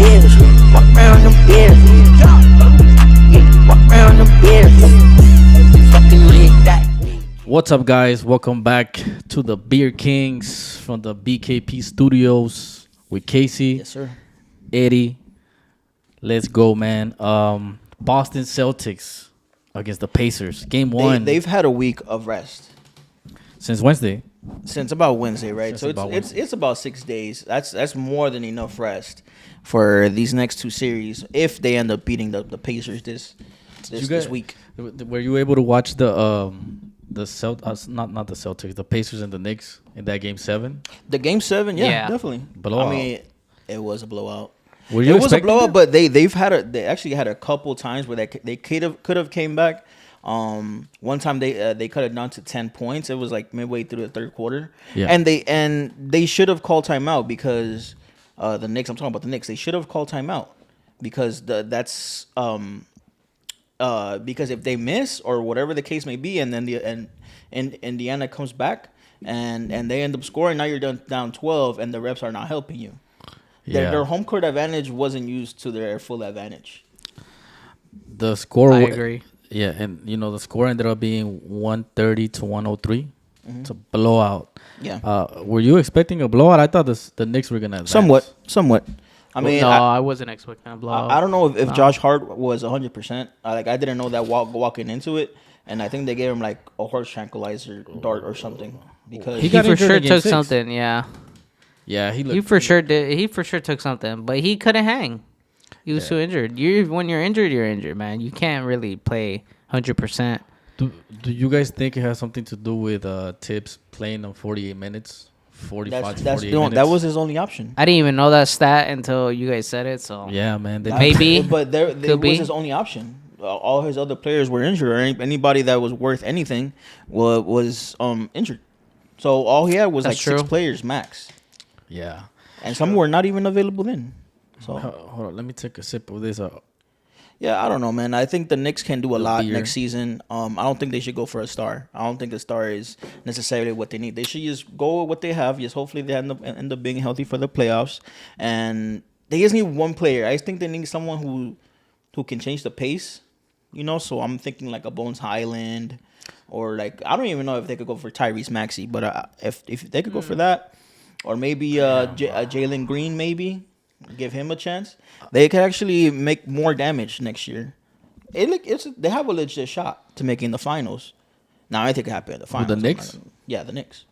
beers. Walk around them beers. Yeah, walk around them beers. Fucking with that. What's up, guys? Welcome back to the Beer Kings from the BKP studios with Casey, Yes, sir. Eddie. Let's go, man. Boston Celtics against the Pacers. Game one. They've had a week of rest since Wednesday. since about Wednesday, right? Since So about it's about 6 days. That's more than enough rest for these next two series if they end up beating the Pacers this week. Were you able to watch the not the Celtics, the Pacers and the Knicks in that game 7? The game 7, yeah, Yeah. definitely. Blowout. I mean, it was a blowout. Were you It was a expecting blowout, it? but they actually had a couple times where they could have came back. One time they cut it down to 10 points. It was like midway through the third quarter. Yeah. And they should have called timeout because the Knicks. I'm talking about the Knicks. They should have called timeout because because if they miss or whatever the case may be, and then Indiana comes back and they end up scoring, now you're down 12, and the refs are not helping you. Yeah. Their home court advantage wasn't used to their full advantage. The score. I agree. Yeah, and the score ended up being 130 to 103. It's a blowout. Yeah. Were you expecting a blowout? I thought the Knicks were gonna advance. Somewhat. I mean, No, I wasn't expecting a blowout. I don't know if Josh Hart was 100%. I didn't know that walking into it, and I think they gave him like a horse tranquilizer dart or something because He He got for injured sure in game took 6. something. Yeah, Yeah, he for sure did. He for sure took something, but he couldn't hang. He was too injured. When you're injured, man. You can't really play 100%. Do you guys think it has something to do with Tibbs playing on 48 minutes, 45 to 48 minutes? that was his only option. I didn't even know that stat until you guys said it. So Yeah, man. Maybe. But there Could was be. his only option. All his other players were injured, or anybody that was worth anything was injured. So all he had was That's like true. 6 players max, Yeah. and some were not even available then. So Hold on, let me take a sip of this. yeah, I don't know, man. I think the Knicks can do a lot beer. next season. I don't think they should go for a star. I don't think a star is necessarily what they need. They should just go with what they have. Just hopefully they end up being healthy for the playoffs. And they just need one player. I just think they need someone who can change the pace. So I'm thinking like a Bones Highland, or like I don't even know if they could go for Tyrese Maxey, but if they could go for that, or maybe Jalen Green, maybe give him a chance. They could actually make more damage next year. They have a legit shot to making the finals. Now I think it happened in the finals. the Knicks? Yeah, the Knicks.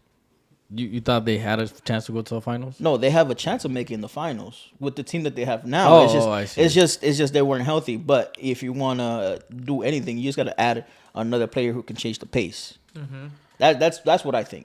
You thought they had a chance to go to the finals? No, they have a chance of making the finals with the team that they have now. I see. It's just they weren't healthy. But if you want to do anything, you just got to add another player who can change the pace. Mm-hmm. That's what I think.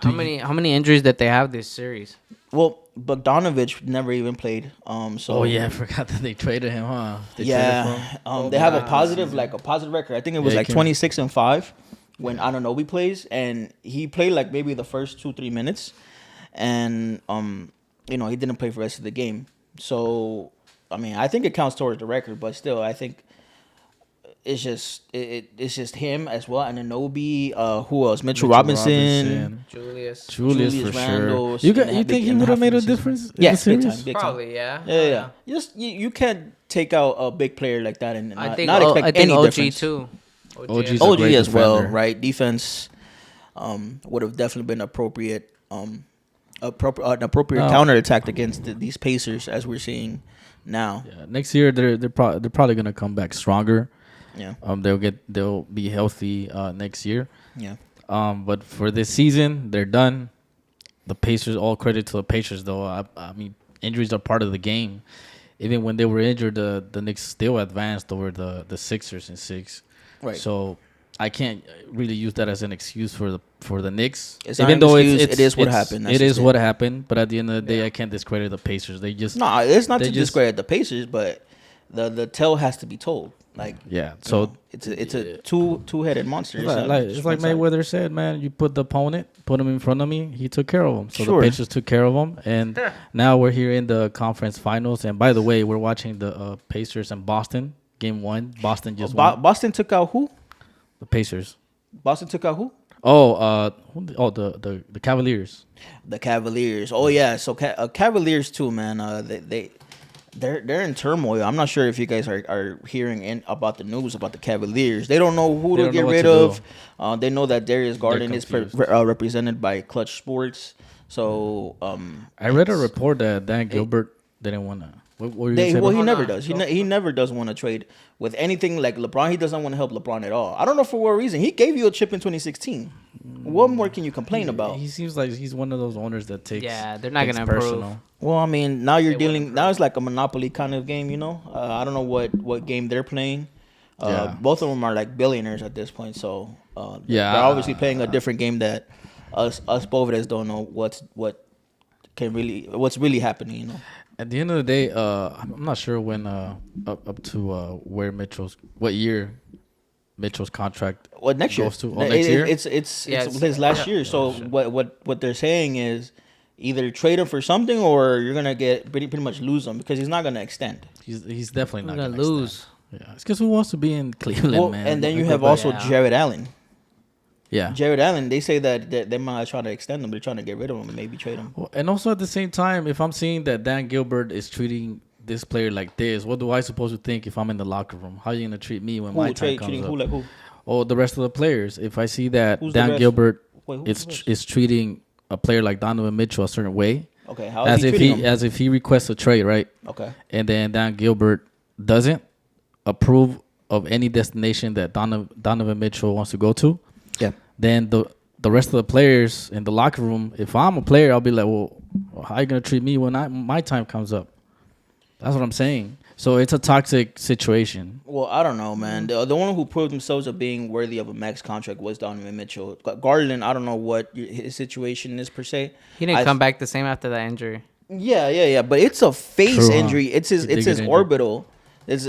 how many injuries did they have this series? Well, Bogdanovich never even played. So Oh yeah, I forgot that they traded him, huh? They traded yeah. They have a positive record. I think it was Yeah, like 26-5 when Anunoby plays, and he played like maybe the first 2-3 minutes, and he didn't play for the rest of the game. So I mean, I think it counts towards the record, but still, I think it's just him as well, and Anunoby. Who else? Mitchell Robinson. Julius. Julius for Randle, sure. You think he would have made a difference? in Yes, the big series? time, big time. Probably, yeah. Yeah. You can't take out a big player like that and I not think expect I think any OG difference. too. OG 's a OG great as well, defender. right? Defense would have definitely been appropriate an appropriate counterattack against these Pacers as we're seeing now. Yeah, next year they're probably gonna come back stronger. Yeah. They'll be healthy next year. Yeah. But for this season, they're done. The Pacers, all credit to the Pacers, though. I mean, injuries are part of the game. Even when they were injured, the Knicks still advanced over the Sixers in 6. Right. So I can't really use that as an excuse for the Knicks. It's not an excuse, it is what happened. That's It is just it. what happened. But at the end of the day, I can't discredit the Pacers. They just No, it's not they to just- discredit the Pacers, but the tale has to be told. Like yeah. So it's a two-headed monster. It's like just one side. Mayweather said, man, you put the opponent, put him in front of me, he took care of him. So Sure. the Pacers took care of him, and now we're here in the conference finals. And by the way, we're watching the Pacers and Boston game 1. Boston just won. Boston took out who? The Pacers. Boston took out who? The Cavaliers. The Cavaliers. Oh yeah, so Cavaliers too, man. They're in turmoil. I'm not sure if you guys are hearing about the news about the Cavaliers. They don't know who They to don't get know what rid to of. do. They know that Darius Garland is confused. represented by Clutch Sports. So I read a it's- report that Dan Gilbert didn't want to. What were you They, saying? well, he Hold never on. does. He never does want to trade with anything like LeBron. He doesn't want to help LeBron at all. I don't know for what reason. He gave you a chip in 2016. What more can you complain about? He seems like he's one of those owners that takes. Yeah, they're not takes gonna improve. Well, I mean, now you're They dealing. wouldn't Now it's like a monopoly kind of game. I don't know what game they're playing. Yeah. Both of them are like billionaires at this point. So Yeah. they're obviously playing a different game that us povres don't know what's really happening. At the end of the day, I'm not sure when up to what year Mitchell's contract Well, next year. goes to. Oh, next year. It's his last year. So what they're saying is either trade him for something or you're gonna get pretty much lose him because he's not gonna extend. He's definitely not We're gonna gonna lose. Yeah, it's because who wants to be in Cleveland, Well, man? and then you Like, have but- also Yeah. Jared Allen. yeah. Jared Allen. They say that they might try to extend him. They're trying to get rid of him and maybe trade him. Well, and also at the same time, if I'm seeing that Dan Gilbert is treating this player like this, what do I supposed to think if I'm in the locker room? How are you gonna treat me when my time comes Treating up? who like who? Oh, the rest of the players. If I see that Who's the Dan rest? Gilbert Wait, who's the rest? is treating a player like Donovan Mitchell a certain way, Okay, how is he treating him? as if he requests a trade, right? Okay. And then Dan Gilbert doesn't approve of any destination that Donovan Mitchell wants to go to, Yeah. then the rest of the players in the locker room, if I'm a player, I'll be like, well, how are you gonna treat me when my time comes up? That's what I'm saying. So it's a toxic situation. Well, I don't know, man. The one who proved themselves of being worthy of a max contract was Donovan Mitchell. Garland, I don't know what his situation is per se. He didn't come back the same after that injury. Yeah. But it's a face True, huh? injury. It's his He did get injured. orbital. It's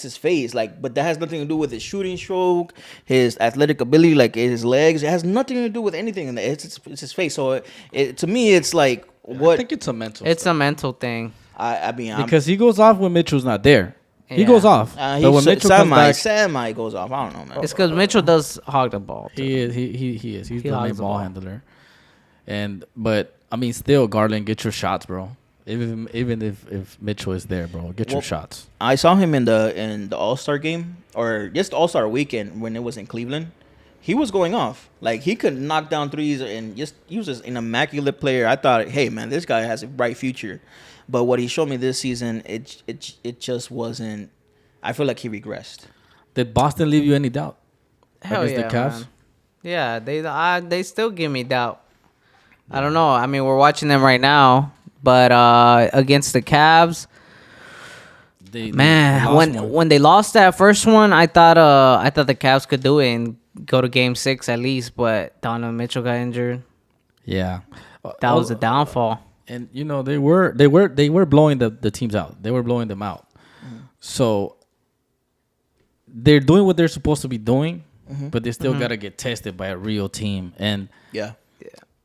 his face. Like, but that has nothing to do with his shooting stroke, his athletic ability, like his legs. It has nothing to do with anything in there. It's his face. So to me, it's like what I think it's a mental. It's a mental thing. I mean. because he goes off when Mitchell's not there. He Yeah. goes off, but when Mitchell comes back, semi goes off. I don't know, man. It's because Mitchell does hog the ball. too. he is. He is. He's the main hogs the ball ball. handler. But I mean, still, Garland, get your shots, bro. Even if Mitchell is there, bro, get your Well, shots. I saw him in the All-Star game or just All-Star weekend when it was in Cleveland. He was going off. Like he could knock down threes and he was just an immaculate player. I thought, hey man, this guy has a bright future. But what he showed me this season, it just wasn't. I feel like he regressed. Did Boston leave you any doubt Hell against yeah, the Cavs? man. Yeah, they still give me doubt. I don't know. I mean, we're watching them right now, but against the Cavs, They man, lost one. when they lost that first one, I thought the Cavs could do it and go to Game 6 at least, but Donovan Mitchell got injured. Yeah, That was a downfall. And they were blowing the teams out. They were blowing them out. So they're doing what they're supposed to be doing, but they still gotta get tested by a real team. And Yeah.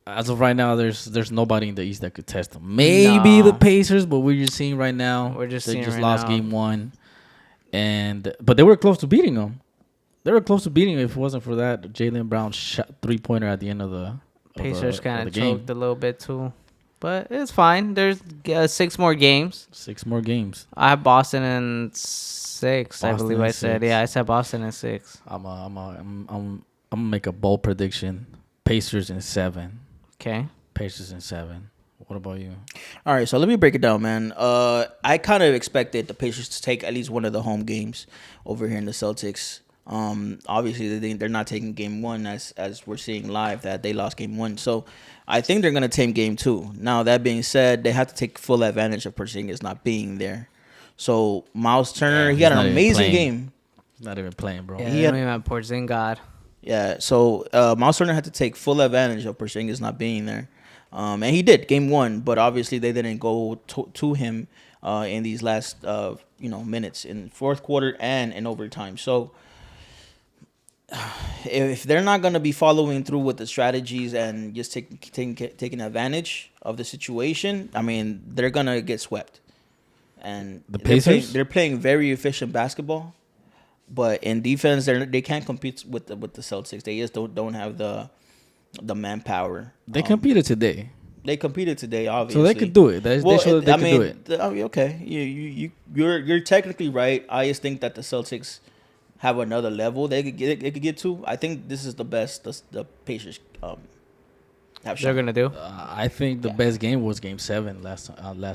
as of right now, there's nobody in the East that could test them. Maybe the Pacers, but we're just seeing right now. We're just they seeing just right lost now. game 1, but they were close to beating them. They were close to beating them if it wasn't for that Jaylen Brown 3-pointer at the end of the Pacers kind of game. choked a little bit too, but it's fine. There's 6 more games. 6 more games. I have Boston in 6. I Boston believe in I said. 6. Yeah, I said Boston in 6. I'm gonna make a bold prediction. Pacers in 7. Okay. Pacers in 7. What about you? All right, so let me break it down, man. I kind of expected the Pacers to take at least one of the home games over here in the Celtics. Obviously they're not taking game 1 as we're seeing live that they lost game 1. So I think they're gonna take game 2. Now that being said, they have to take full advantage of Porzingis not being there. So Miles Turner, he he's had not an even amazing playing. game. He's not even playing, bro. Yeah, He they had- don't even have Porzingis. Yeah, so Miles Turner had to take full advantage of Porzingis not being there, and he did game 1. But obviously they didn't go to him in these last minutes in fourth quarter and in overtime. So if they're not gonna be following through with the strategies and just taking advantage of the situation, I mean they're gonna get swept. And The Pacers? they're playing very efficient basketball. But in defense, they can't compete with the Celtics. They just don't have the manpower. They competed today. They competed today, obviously. So they could do it. They showed that they could do it. Okay, you're technically right. I just think that the Celtics have another level they could get to. I think this is the best the Pacers have They're shown. gonna do. I think the best game was Game 7 last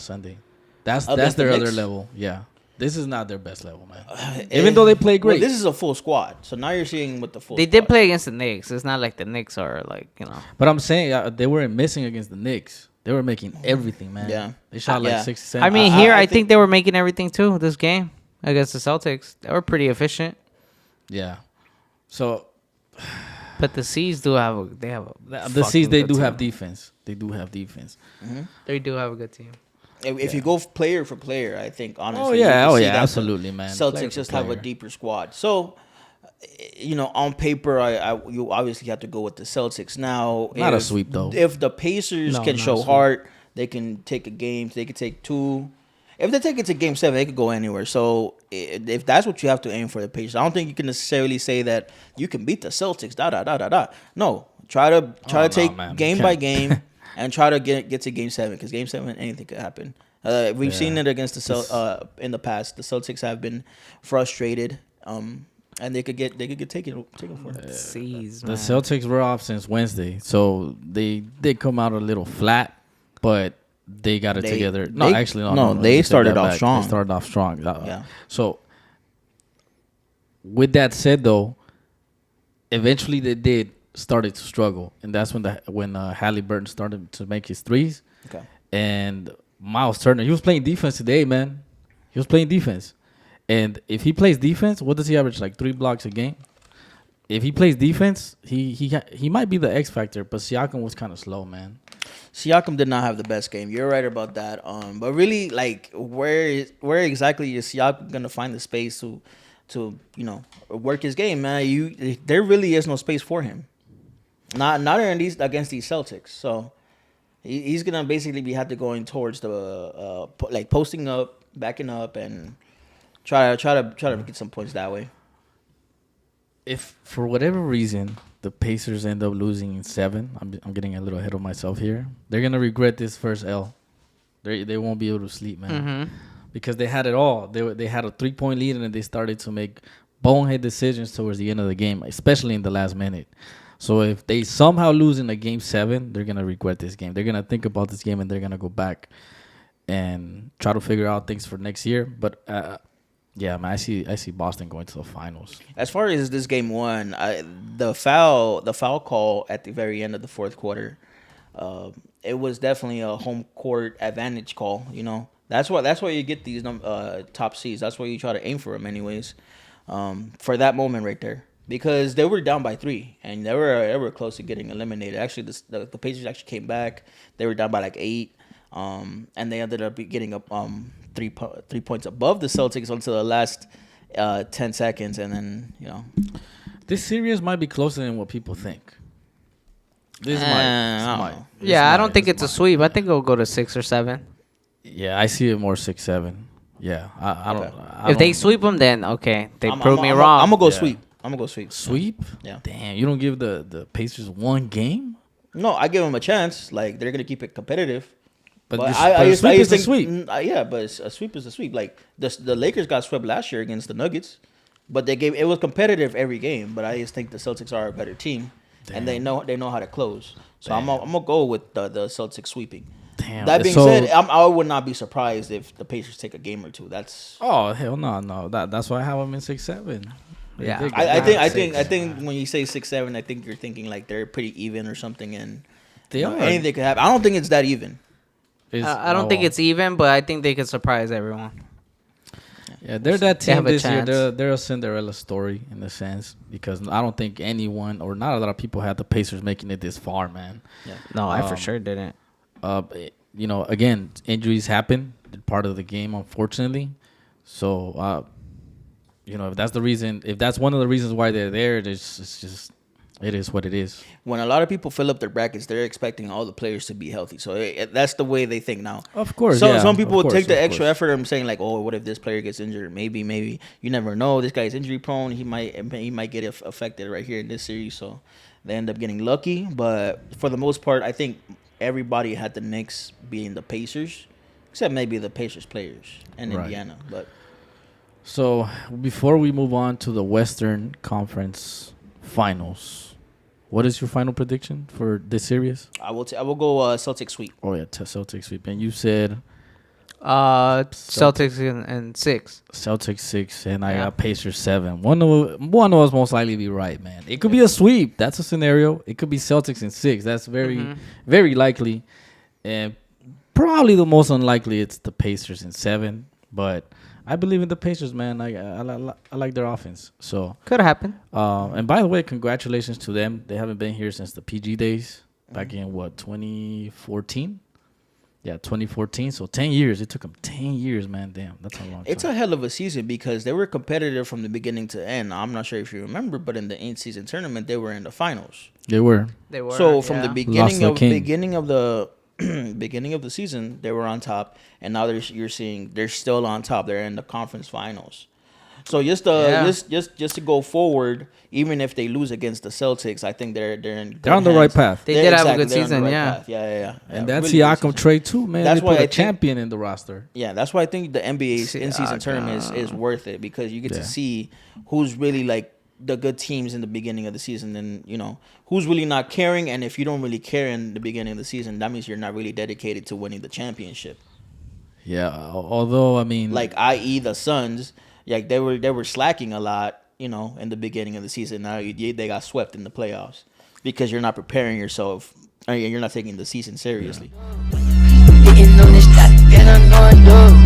Sunday. That's Against the their other Knicks? level. Yeah, this is not their best level, man. Even though they play great. Well, this is a full squad, so now you're seeing with the full. They squad. did play against the Knicks. It's not like the Knicks are like, you know. But I'm saying they weren't missing against the Knicks. They were making everything, man. Yeah. They shot like Yeah. 67. I mean, I here I think- think they were making everything too. This game against the Celtics, they were pretty efficient. yeah. So But the C's do have a the C's, fucking they good do team. have defense. They do have defense. They do have a good team. If you go player for player, I think honestly. Oh you yeah, can see that the absolutely, man. Player Celtics for just have a player. deeper squad. So, on paper, you obviously have to go with the Celtics. Now, Not a sweep, though. If the Pacers No, can not a show sweep. heart, they can take a game. They can take 2. If they take it to Game 7, they could go anywhere. So, if that's what you have to aim for the Pacers, I don't think you can necessarily say that you can beat the Celtics. No, try to take man. game You by can't. game and try to get to Game 7 because Game 7, anything could happen. We've seen it against the in the past. The Celtics have been frustrated, and they could get taken for it. C's, The man. Celtics were off since Wednesday, so they did come out a little flat, but they got it together. They started off strong. They started off strong. Yeah. So, with that said, though, eventually they did started to struggle, and that's when Halliburton started to make his threes, Okay. and Miles Turner, he was playing defense today, man. He was playing defense, and if he plays defense, what does he average? Like 3 blocks a game. If he plays defense, he might be the X factor, but Siakam was kind of slow, man. Siakam did not have the best game. You're right about that. But really, like, where exactly is Siakam gonna find the space to work his game, man? There really is no space for him. Not against these Celtics. So he's gonna basically have to going towards the posting up, backing up, and try to get some points that way. If for whatever reason the Pacers end up losing in 7, I'm getting a little ahead of myself here. They're gonna regret this first L. They won't be able to sleep, man, because they had it all. They had a 3-point lead and then they started to make bonehead decisions towards the end of the game, especially in the last minute. So if they somehow lose in a Game 7, they're gonna regret this game. They're gonna think about this game and they're gonna go back and try to figure out things for next year. But yeah, man, I see Boston going to the finals. As far as this game 1, the foul call at the very end of the fourth quarter, it was definitely a home court advantage call. That's why you get these top seeds. That's why you try to aim for them, anyways. For that moment right there, because they were down by 3 and they were close to getting eliminated. Actually, the Pacers actually came back. They were down by like 8, and they ended up getting up 3 points above the Celtics until the last 10 seconds, and then This series might be closer than what people think. This might. I don't think it's a sweep. I think it'll go to 6 or 7. Yeah, I see it more 6-7. Yeah, I don't. Okay. If they sweep them, then okay, they I'm prove me wrong. I'm gonna go Yeah. sweep. I'm gonna go sweep. Sweep? Yeah. Damn, you don't give the Pacers 1 game? No, I give them a chance. Like, they're gonna keep it competitive. But I a just sweep is a think, sweep. Yeah, but a sweep is a sweep. Like the Lakers got swept last year against the Nuggets, but it was competitive every game. But I just think the Celtics are a better team, and they know how to close. So I'm gonna go with the Celtics sweeping. Damn. That being said, I would not be surprised if the Pacers take a game or two. That's Oh hell no. That's why I have them in 6-7. Yeah. They I got think six. when you say 6-7, I think you're thinking like they're pretty even or something, and They are. anything could happen. I don't think it's that even. I don't think it's even, but I think they could surprise everyone. Yeah, they're that They team have a this year. chance. They're a Cinderella story in a sense because I don't think anyone or not a lot of people had the Pacers making it this far, man. No, I for sure didn't. Again, injuries happen. They're part of the game, unfortunately. So, if that's the reason, if that's one of the reasons why they're there, it is what it is. When a lot of people fill up their brackets, they're expecting all the players to be healthy. So that's the way they think now. Of course, So yeah, some people of will take course, the of extra course. effort and saying like, "Oh, what if this player gets injured? Maybe you never know. This guy's injury prone. He might get affected right here in this series." So they end up getting lucky. But for the most part, I think everybody had the Knicks being the Pacers, except maybe the Pacers players and Right. Indiana. But So before we move on to the Western Conference Finals, what is your final prediction for this series? I will go Celtics sweep. Oh yeah, Celtics sweep. And you said Celtics and 6. Celtics 6, and I Yeah. got Pacers 7. One of us most likely be right, man. It could be a sweep. That's a scenario. It could be Celtics and 6. That's very likely, and probably the most unlikely. It's the Pacers in 7, but I believe in the Pacers, man. I like their offense. So, Could happen. and by the way, congratulations to them. They haven't been here since the PG days back in 2014. Yeah, 2014. So 10 years. It took them 10 years, man. Damn, that's a long time. It's a hell of a season because they were competitive from the beginning to end. I'm not sure if you remember, but in the in-season tournament, they were in the finals. They were. They were. So from the yeah. beginning of the beginning of the season, they were on top, and now you're seeing they're still on top. They're in the conference finals. So just to go forward, even if they lose against the Celtics, I think they're in. They're on the right path. They did have a good they're on the season, right yeah. path. Yeah. And that's really good Siakam season. trade too, man. That's They why put I a think- champion in the roster. Yeah, that's why I think the NBA's Siakam. in-season tournament is worth it because you get Yeah. to see who's really like the good teams in the beginning of the season, and who's really not caring. And if you don't really care in the beginning of the season, that means you're not really dedicated to winning the championship. Yeah, although I mean, Like, i.e., the Suns, like they were slacking a lot, in the beginning of the season. Now they got swept in the playoffs because you're not preparing yourself. You're not taking the season seriously. Getting on this shot, and I know I do.